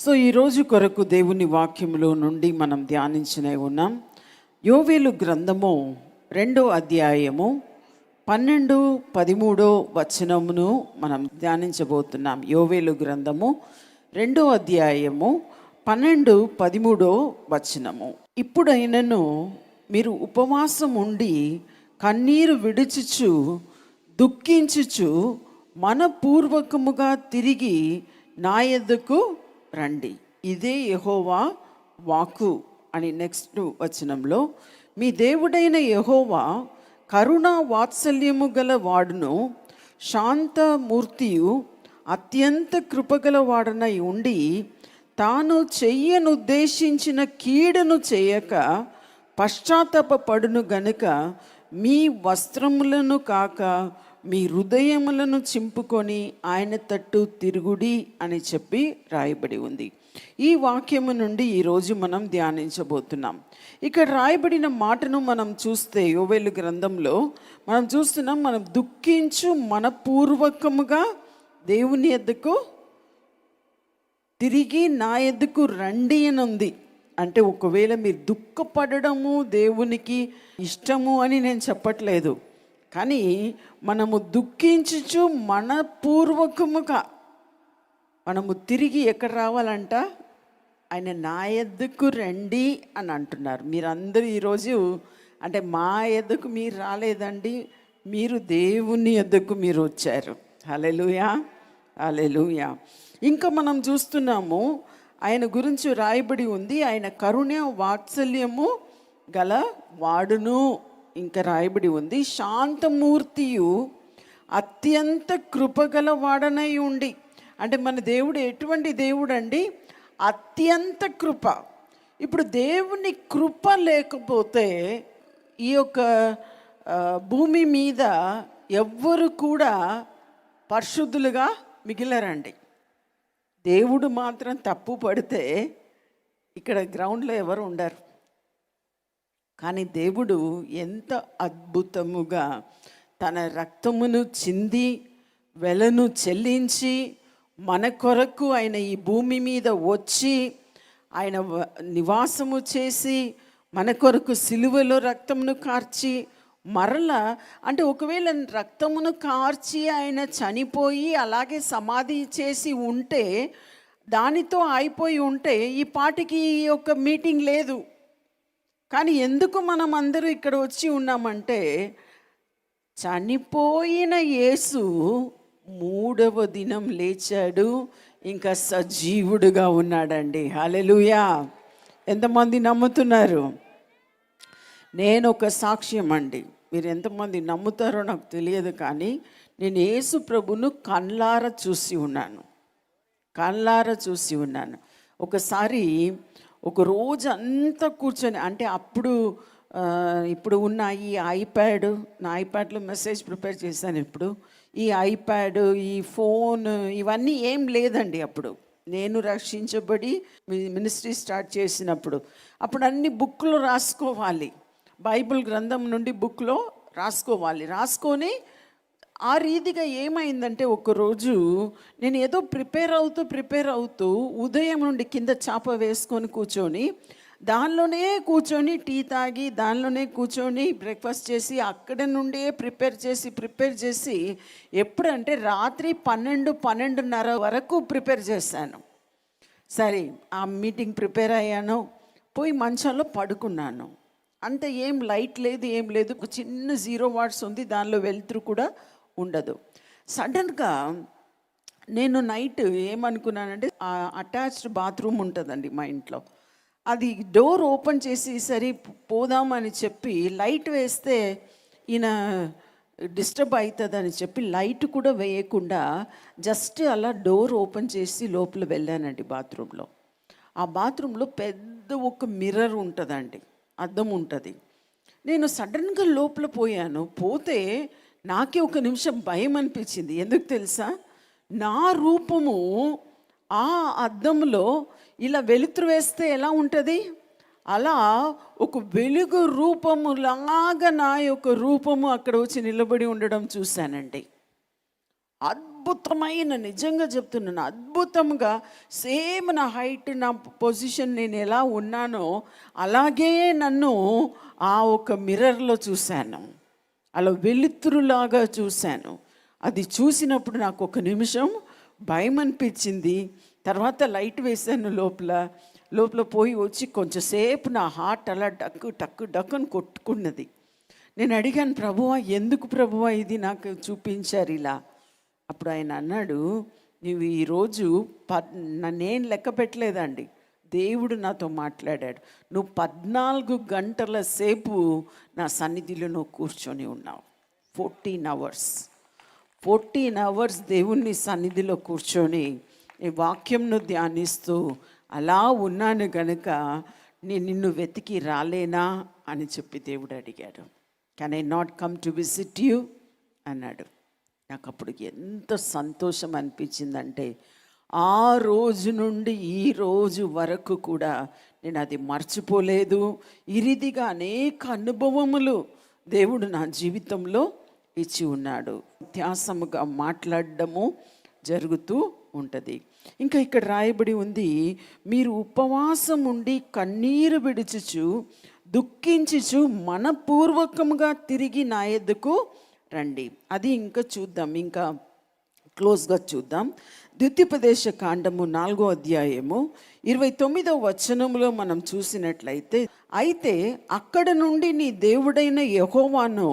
So ఈరోజు కొరకు దేవుని వాక్యములో నుండి మనం ధ్యానించిన ఉన్నాం. యోవేలు గ్రంథము 2వ అధ్యాయము 12, 13 వచనమును మనం ధ్యానించబోతున్నాం. యోవేలు గ్రంథము 2వ అధ్యాయము 12, 13 వచనము. ఇప్పుడైనను మీరు ఉపవాసం ఉండి కన్నీరు విడుచుచు దుఃఖించుచు మనపూర్వకముగా తిరిగి నా యొద్దకు రండి, ఇదే యెహోవా వాక్కు అని నెక్స్ట్ వచనంలో, మీ దేవుడైన యెహోవా కరుణా వాత్సల్యము గల వాడును, శాంతమూర్తియు అత్యంత కృపగల వాడనై ఉండి తాను చెయ్యనుద్దేశించిన కీడును చేయక పశ్చాత్తాపపడును గనుక మీ వస్త్రములను కాక మీ హృదయములను చింపుకొని ఆయన తట్టు తిరుగుడి అని చెప్పి రాయబడి ఉంది. ఈ వాక్యము నుండి ఈరోజు మనం ధ్యానించబోతున్నాం. ఇక్కడ రాయబడిన మాటను మనం చూస్తే యోవేలు గ్రంథంలో మనం చూస్తున్నాం, మనం దుఃఖించు మనపూర్వకముగా దేవుని యొద్దకు తిరిగి నా యొద్దకు రండి అని ఉంది. అంటే ఒకవేళ మీరు దుఃఖపడము దేవునికి ఇష్టము అని నేను చెప్పట్లేదు, కానీ మనము దుఃఖించుచు మనపూర్వకముగా మనము తిరిగి ఎక్కడ రావాలంట, ఆయన నా యొద్దకు రండి అని అంటున్నారు. మీరందరూ ఈరోజు అంటే మా యొద్దకు మీరు రాలేదండి, మీరు దేవుని యొద్దకు మీరు వచ్చారు. హల్లెలూయా, హల్లెలూయా. ఇంకా మనం చూస్తున్నాము, ఆయన గురించి రాయబడి ఉంది, ఆయన కరుణ వాత్సల్యము గల వాడును. ఇంకా రాయబడి ఉంది, శాంతమూర్తియు అత్యంత కృపగల వాడనై ఉండి. అంటే మన దేవుడు ఎటువంటి దేవుడు అండి? అత్యంత కృప. ఇప్పుడు దేవుని కృప లేకపోతే ఈ యొక్క భూమి మీద ఎవ్వరు కూడా పరిశుద్ధులుగా మిగిలరండి. దేవుడు మాత్రం తప్పు పడితే ఇక్కడ గ్రౌండ్లో ఎవరు ఉండరు. కానీ దేవుడు ఎంత అద్భుతముగా తన రక్తమును చింది వెలను చెల్లించి మన కొరకు ఆయన ఈ భూమి మీద వచ్చి ఆయన నివాసము చేసి మన కొరకు సిలువలో రక్తమును కార్చి మరలా, అంటే ఒకవేళ రక్తమును కార్చి ఆయన చనిపోయి అలాగే సమాధి చేసి ఉంటే, దానితో అయిపోయి ఉంటే ఈ పాటికి ఈ యొక్క మీటింగ్ లేదు. కానీ ఎందుకు మనం అందరూ ఇక్కడ వచ్చి ఉన్నామంటే, చనిపోయిన యేసు 3వ దినం లేచాడు, ఇంకా సజీవుడుగా ఉన్నాడండి. హల్లెలూయా. ఎంతమంది నమ్ముతున్నారు? నేను ఒక సాక్ష్యం అండి. మీరు ఎంతమంది నమ్ముతారో నాకు తెలియదు, కానీ నేను యేసు ప్రభును కళ్ళారా చూసి ఉన్నాను. ఒకసారి ఒక రోజు అంతా కూర్చొని, అంటే ఇప్పుడు ఉన్న ఈ నా ఐప్యాడ్లో మెసేజ్ ప్రిపేర్ చేశాను. ఇప్పుడు ఈ ఐప్యాడ్, ఈ ఫోన్ ఇవన్నీ ఏం లేదండి. అప్పుడు నేను రక్షించబడి మినిస్ట్రీ స్టార్ట్ చేసినప్పుడు అన్ని బుక్లో రాసుకోవాలి, బైబిల్ గ్రంథం నుండి బుక్లో రాసుకొని ఆ రీతిగా ఏమైందంటే, ఒకరోజు నేను ఏదో ప్రిపేర్ అవుతూ ఉదయం నుండి కింద చాప వేసుకొని కూర్చొని దానిలోనే కూర్చొని టీ తాగి దానిలోనే కూర్చొని బ్రేక్ఫాస్ట్ చేసి అక్కడ నుండే ప్రిపేర్ చేసి ఎప్పుడంటే రాత్రి 12:30 వరకు ప్రిపేర్ చేశాను. సరే, ఆ మీటింగ్ ప్రిపేర్ అయ్యాను, పోయి మంచంలో పడుకున్నాను. అంటే ఏం లైట్ లేదు, ఏం లేదు, ఒక చిన్న 0 వాట్స్ ఉంది, దానిలో వెలుతురు కూడా ఉండదు. సడన్గా నేను నైట్ ఏమనుకున్నానంటే, అటాచ్డ్ బాత్రూమ్ ఉంటుందండి మా ఇంట్లో, అది డోర్ ఓపెన్ చేసి సరే పోదామని చెప్పి లైట్ వేస్తే ఈయన డిస్టర్బ్ అవుతుందని చెప్పి లైట్ కూడా వేయకుండా జస్ట్ అలా డోర్ ఓపెన్ చేసి లోపల వెళ్ళానండి బాత్రూంలో. ఆ బాత్రూంలో పెద్ద ఒక మిర్రర్ ఉంటుందండి, అద్దం ఉంటుంది. నేను సడన్గా లోపల పోతే నాకే ఒక నిమిషం భయం అనిపించింది. ఎందుకు తెలుసా? నా రూపము ఆ అద్దంలో ఇలా వెలుతురు వేస్తే ఎలా ఉంటుంది, అలా ఒక వెలుగు రూపము లాగా నా యొక్క రూపము అక్కడ వచ్చి నిలబడి ఉండడం చూశానండి. అద్భుతమైన, నిజంగా చెప్తున్నాను, అద్భుతంగా సేమ్ నా హైట్, నా పొజిషన్, నేను ఎలా ఉన్నానో అలాగే నన్ను ఆ ఒక మిర్రర్లో చూశాను. అలా వెలుతురులాగా చూశాను. అది చూసినప్పుడు నాకు ఒక నిమిషం భయం అనిపించింది. తర్వాత లైట్ వేశాను లోపల పోయి వచ్చి కొంచెంసేపు నా హార్ట్ అలా డక్కు డక్కు డక్కు అని కొట్టుకున్నది. నేను అడిగాను, ప్రభువా ఎందుకు ప్రభువా ఇది నాకు చూపించారు ఇలా? అప్పుడు ఆయన అన్నాడు, నువ్వు ఈరోజు నేను లెక్క పెట్టలేదండి, దేవుడు నాతో మాట్లాడాడు. నువ్వు 14 గంటల సేపు నా సన్నిధిలో నువ్వు కూర్చొని ఉన్నావు. 14 అవర్స్ దేవుని సన్నిధిలో కూర్చొని నీ వాక్యంను ధ్యానిస్తూ అలా ఉన్నాను గనుక నేను నిన్ను వెతికి రాలేనా అని చెప్పి దేవుడు అడిగాడు. Can I not come to visit you అన్నాడు. నాకు అప్పుడు ఎంత సంతోషం అనిపించిందంటే, ఆ రోజు నుండి ఈ రోజు వరకు కూడా నేను అది మర్చిపోలేదు. ఈ రీతిగా అనేక అనుభవములు దేవుడు నా జీవితంలో ఇచ్చి ఉన్నాడు. ధ్యాసముగా మాట్లాడడము జరుగుతూ ఉంటుంది. ఇంకా ఇక్కడ రాయబడి ఉంది, మీరు ఉపవాసం ఉండి కన్నీరు విడుచుచు దుఃఖించుచు మనపూర్వకముగా తిరిగి నా యొద్దకు రండి. అది ఇంకా చూద్దాం, ఇంకా క్లోజ్గా చూద్దాం. ద్వితీయోపదేశ కాండము 4వ అధ్యాయము 29వ వచనంలో మనం చూసినట్లయితే, అయితే అక్కడ నుండి నీ దేవుడైన యెహోవాను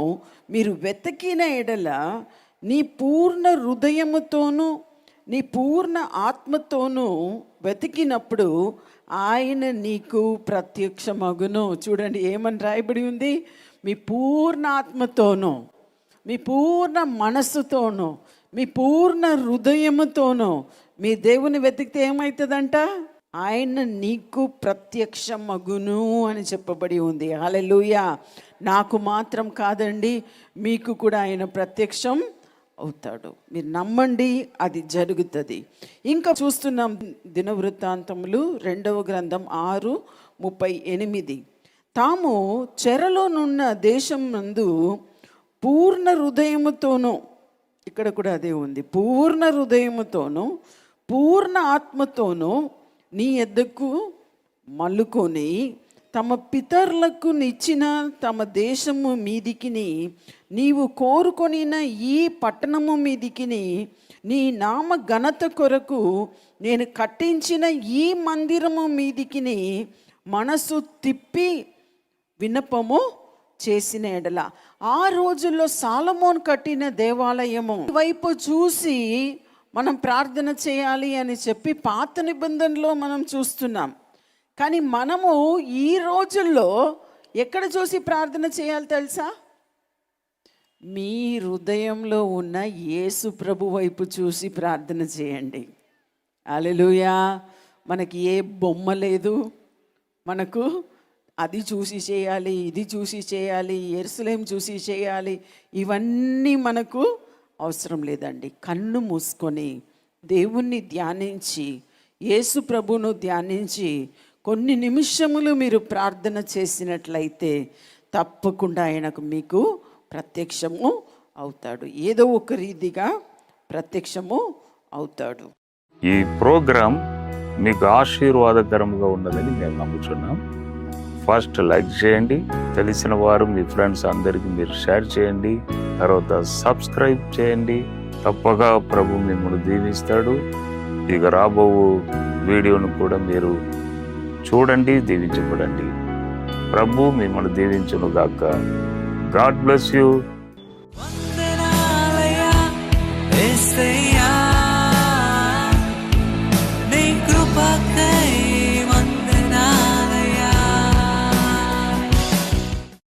మీరు వెతికిన ఎడల నీ పూర్ణ హృదయముతోనూ నీ పూర్ణ ఆత్మతోనూ వెతికినప్పుడు ఆయన నీకు ప్రత్యక్షమగును. చూడండి ఏమని రాయబడి ఉంది, మీ పూర్ణ ఆత్మతోనూ, మీ పూర్ణ మనస్సుతోనూ, మీ పూర్ణ హృదయముతోనూ మీ దేవుని వెతికితే ఏమవుతుందంట, ఆయన నీకు ప్రత్యక్షమగును అని చెప్పబడి ఉంది. హల్లెలూయా. నాకు మాత్రం కాదండి, మీకు కూడా ఆయన ప్రత్యక్షం అవుతాడు. మీరు నమ్మండి, అది జరుగుతుంది. ఇంకా చూస్తున్నాం దినవృత్తాంతములు 2వ గ్రంథం 6:38. తాము చెరలోనున్న దేశం నందు పూర్ణ హృదయముతోనూ, ఇక్కడ కూడా అదే ఉంది, పూర్ణ హృదయముతోనూ పూర్ణ ఆత్మతోనూ నీ యొద్దకు మల్లుకొని తమ పితరులకు నిచ్చిన తమ దేశము మీదికిని నీవు కోరుకొనిన ఈ పట్టణము మీదికిని నీ నామ ఘనత కొరకు నేను కట్టించిన ఈ మందిరము మీదికిని మనసు తిప్పి విన్నపము చేసిన ఎడల. ఆ రోజుల్లో సాలమోన్ కట్టిన దేవాలయము వైపు చూసి మనం ప్రార్థన చేయాలి అని చెప్పి పాత నిబంధనలో మనం చూస్తున్నాం. కానీ మనము ఈ రోజుల్లో ఎక్కడ చూసి ప్రార్థన చేయాలి తెలుసా? మీ హృదయంలో ఉన్న యేసు ప్రభు వైపు చూసి ప్రార్థన చేయండి. హల్లెలూయా. మనకి ఏ బొమ్మ లేదు, మనకు అది చూసి చేయాలి, ఇది చూసి చేయాలి, యెరూషలేము చూసి చేయాలి, ఇవన్నీ మనకు అవసరం లేదండి. కన్ను మూసుకొని దేవుణ్ణి ధ్యానించి, యేసు ప్రభువును ధ్యానించి కొన్ని నిమిషములు మీరు ప్రార్థన చేసినట్లయితే తప్పకుండా ఆయనకు మీకు ప్రత్యక్షము అవుతాడు. ఏదో ఒక రీతిగా ప్రత్యక్షము అవుతాడు. ఈ ప్రోగ్రాం మీకు ఆశీర్వాదకరంగా ఉన్నదని మేము నమ్ముతున్నాం. ఫస్ట్ లైక్ చేయండి, తెలిసిన వారు మీ ఫ్రెండ్స్ అందరికీ మీరు షేర్ చేయండి, తర్వాత సబ్స్క్రైబ్ చేయండి. తప్పగా ప్రభు మిమ్మల్ని దీవిస్తాడు. ఇక రాబో వీడియోను కూడా మీరు చూడండి, దీవించబడండి. ప్రభు మిమ్మల్ని దీవించును గాక. God bless you.